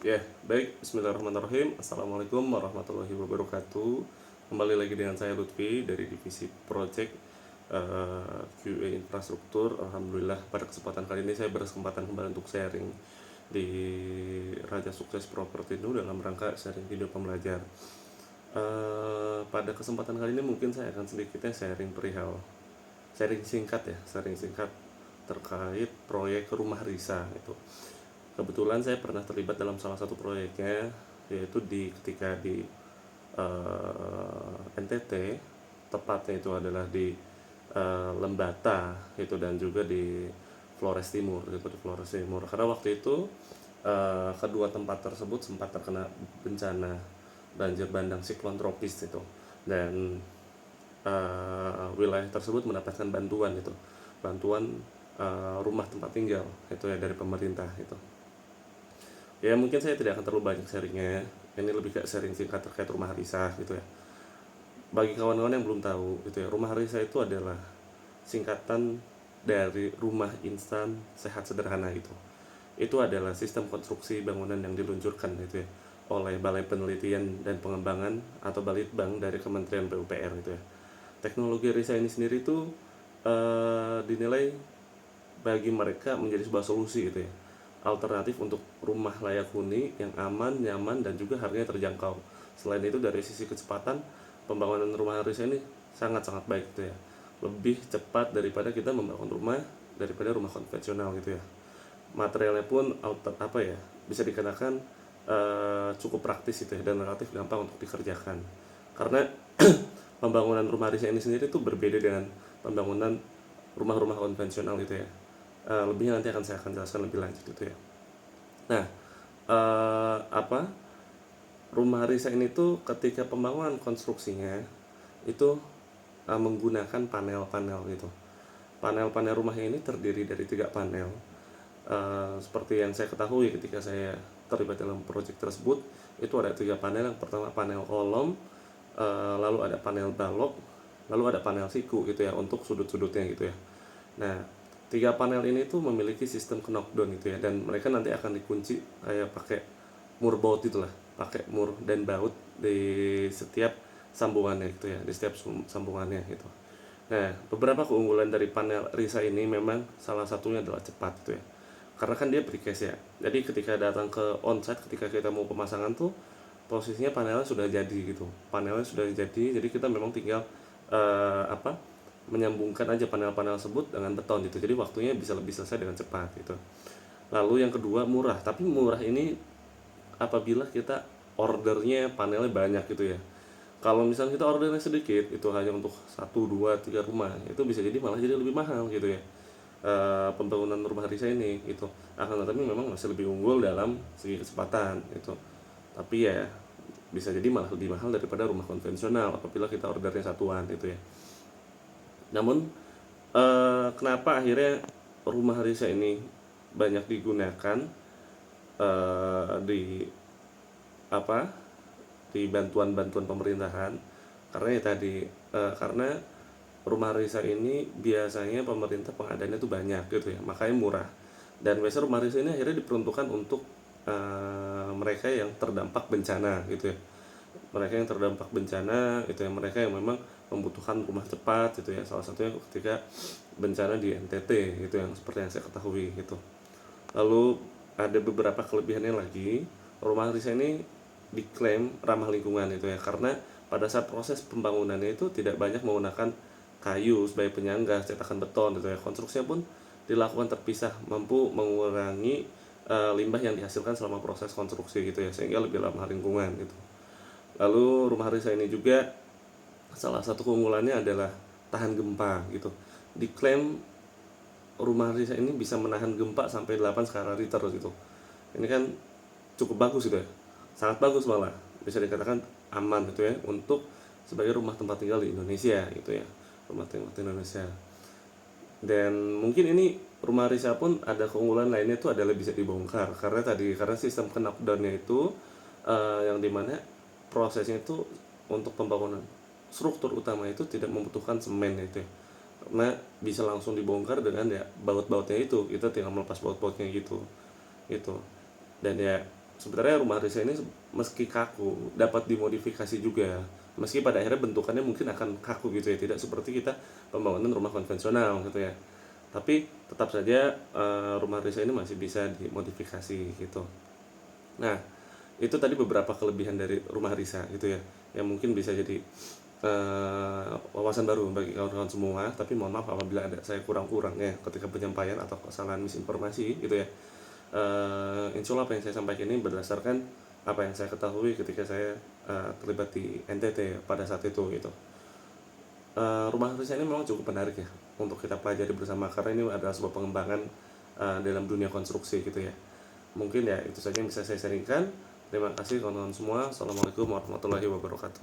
Ya, baik. Bismillahirrahmanirrahim. Assalamualaikum warahmatullahi wabarakatuh. Kembali lagi dengan saya Lutfi dari divisi Project QA Infrastruktur. Alhamdulillah pada kesempatan kali ini saya berkesempatan kembali untuk sharing di Raja Sukses Propertindo dalam rangka sharing video pembelajar. Pada kesempatan kali ini mungkin saya akan sedikitnya sharing perihal sharing singkat terkait proyek rumah Risa itu. Kebetulan saya pernah terlibat dalam salah satu proyeknya, yaitu ketika di NTT, tepatnya itu adalah di Lembata itu, dan juga di Flores Timur gitu, di Flores Timur. Karena waktu itu kedua tempat tersebut sempat terkena bencana banjir bandang siklon tropis itu, dan wilayah tersebut mendapatkan bantuan rumah tempat tinggal itu ya dari pemerintah itu. Ya mungkin saya tidak akan terlalu banyak sharingnya, ini lebih ke sharing singkat terkait rumah Risa gitu ya. Bagi kawan-kawan yang belum tahu gitu ya, rumah Risa itu adalah singkatan dari rumah instan sehat sederhana itu. Itu adalah sistem konstruksi bangunan yang diluncurkan gitu ya oleh Balai Penelitian dan Pengembangan atau Balitbang dari Kementerian PUPR gitu ya. Teknologi Risa ini sendiri itu dinilai bagi mereka menjadi sebuah solusi gitu ya, alternatif untuk rumah layak huni yang aman, nyaman, dan juga harganya terjangkau. Selain itu dari sisi kecepatan, pembangunan rumah Risa ini sangat-sangat baik gitu ya, lebih cepat daripada kita membangun daripada rumah konvensional gitu ya. Materialnya pun bisa dikatakan cukup praktis gitu ya, dan relatif gampang untuk dikerjakan. Karena pembangunan rumah Risa ini sendiri tuh berbeda dengan pembangunan rumah-rumah konvensional gitu ya. Lebihnya nanti saya akan jelaskan lebih lanjut gitu ya. Nah, eh, apa rumah Risa ini tuh ketika pembangunan konstruksinya itu menggunakan panel-panel gitu. Panel-panel rumah ini terdiri dari 3 panel. Seperti yang saya ketahui ketika saya terlibat dalam proyek tersebut, itu ada 3 panel. Yang pertama panel kolom, lalu ada panel balok, lalu ada panel siku gitu ya untuk sudut-sudutnya gitu ya. Nah, 3 panel ini tuh memiliki sistem knockdown gitu ya, dan mereka nanti akan dikunci kayak pakai mur baut itulah, pakai mur dan baut di setiap sambungannya gitu ya, di setiap sambungannya gitu. Nah, beberapa keunggulan dari panel Risa ini memang salah satunya adalah cepat gitu ya. Karena kan dia precast ya. Jadi ketika datang ke onsite, ketika kita mau pemasangan tuh posisinya panelnya sudah jadi gitu. Panelnya sudah jadi kita memang tinggal menyambungkan aja panel-panel tersebut dengan beton gitu. Jadi waktunya bisa lebih selesai dengan cepat gitu. Lalu yang kedua murah, tapi murah ini apabila kita ordernya panelnya banyak gitu ya. Kalau misalnya kita ordernya sedikit, itu hanya untuk 1, 2, 3 rumah, itu bisa jadi malah jadi lebih mahal gitu ya. Pembangunan rumah Risa ini itu akan tetapi memang masih lebih unggul dalam segi kecepatan itu. Tapi ya bisa jadi malah lebih mahal daripada rumah konvensional apabila kita ordernya satuan itu ya. Namun kenapa akhirnya rumah Risa ini banyak digunakan di apa di bantuan-bantuan pemerintahan? Karena ya tadi, karena rumah Risa ini biasanya pemerintah pengadaannya tuh banyak gitu ya, makanya murah. Dan biasanya rumah Risa ini akhirnya diperuntukkan untuk mereka yang terdampak bencana gitu ya. Mereka yang terdampak bencana itu ya, mereka yang memang membutuhkan rumah cepat gitu ya. Salah satunya ketika bencana di NTT gitu, yang seperti yang saya ketahui gitu. Lalu ada beberapa kelebihannya lagi. Rumah Risa ini diklaim ramah lingkungan itu ya, karena pada saat proses pembangunannya itu tidak banyak menggunakan kayu sebagai penyangga, cetakan beton gitu ya. Konstruksinya pun dilakukan terpisah, mampu mengurangi limbah yang dihasilkan selama proses konstruksi gitu ya, sehingga lebih ramah lingkungan gitu. Lalu rumah Risa ini juga salah satu keunggulannya adalah tahan gempa gitu. Diklaim rumah Risa ini bisa menahan gempa sampai 8 skala Richter gitu. Ini kan cukup bagus gitu ya. Sangat bagus malah. Bisa dikatakan aman gitu ya untuk sebagai rumah tempat tinggal di Indonesia gitu ya. Rumah tempat di Indonesia. Dan mungkin ini rumah Risa pun ada keunggulan lainnya itu adalah bisa dibongkar karena sistem knockdown-nya itu yang dimana prosesnya itu untuk pembangunan struktur utama itu tidak membutuhkan semen itu ya. Karena bisa langsung dibongkar dengan ya baut-bautnya itu, kita tinggal melepas baut-bautnya gitu. Dan ya sebenarnya rumah risya ini meski kaku dapat dimodifikasi juga, meski pada akhirnya bentukannya mungkin akan kaku gitu ya, tidak seperti kita pembangunan rumah konvensional gitu ya, tapi tetap saja rumah risya ini masih bisa dimodifikasi gitu. Nah, itu tadi beberapa kelebihan dari rumah risya gitu ya, yang mungkin bisa jadi wawasan baru bagi kawan-kawan semua. Tapi mohon maaf apabila ada saya kurang-kurang ya ketika penyampaian atau kesalahan misinformasi gitu ya. Insya Allah apa yang saya sampaikan ini berdasarkan apa yang saya ketahui ketika saya terlibat di NTT pada saat itu gitu. Rumah risya ini memang cukup menarik ya untuk kita pelajari bersama, karena ini adalah sebuah pengembangan dalam dunia konstruksi gitu ya. Mungkin ya itu saja yang bisa saya sharingkan. Terima kasih kawan-kawan semua. Assalamualaikum warahmatullahi wabarakatuh.